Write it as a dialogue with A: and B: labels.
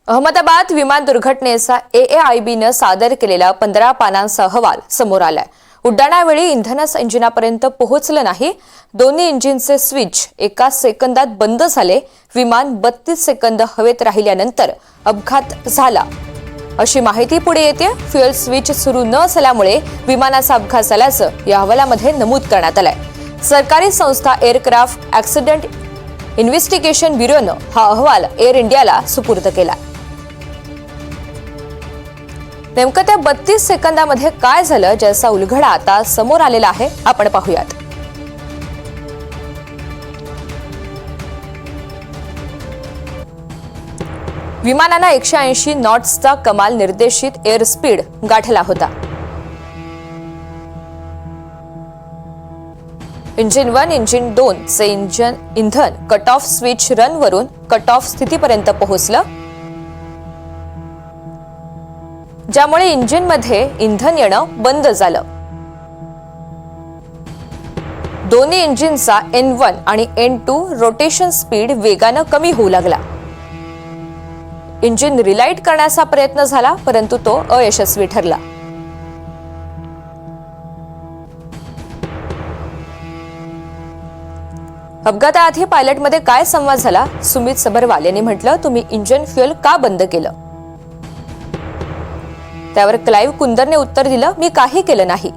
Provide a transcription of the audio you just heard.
A: अहमदाबाद विमान दुर्घटनेचा AAIBनं सादर केलेला 15 पानांचा अहवाल समोर आलाय। उड्डाणावेळी इंधनच इंजिनापर्यंत पोहोचलं नाही। दोन्ही इंजिनचे स्विच एका सेकंदात बंद झाले। विमान 32 सेकंद हवेत राहिल्यानंतर अपघात झाला अशी माहिती पुढे येते। फ्युएल स्विच सुरू न झाल्यामुळे विमानाचा अपघात झाल्याचं या अहवालामध्ये नमूद करण्यात आलंय। सरकारी संस्था एअरक्राफ्ट ॲक्सिडेंट इन्व्हेस्टिगेशन ब्युरोनं हा अहवाल एअर इंडियाला सुपूर्द केला। नेमकं त्या 32 सेकंदामध्ये काय झालं ज्याचा उलगडा आता समोर आलेला आहे, आपण पाहूयात। विमानाला 180 नॉट्सचा कमाल निर्देशित एअर स्पीड गाठला होता। इंजिन 1 इंजिन 2 चे इंधन कट ऑफ स्विच रन वरून कट ऑफ स्थितीपर्यंत पोहोचलं, ज्यामुळे इंजिनमध्ये इंधन येणं बंद झालं। दोन्ही इंजिनचा N1 आणि N2 रोटेशन स्पीड वेगानं कमी होऊ लागला। इंजिन रिलाइट करण्याचा प्रयत्न झाला, परंतु तो अयशस्वी ठरला। अपघाताआधी पायलटमध्ये काय संवाद झाला? सुमित सबरवाल यांनी म्हटलं, तुम्ही इंजिन फ्युएल का बंद केलं? त्यावर क्लाइव्ह कुंदरने उत्तर दिलं, मी काही केलं नाही।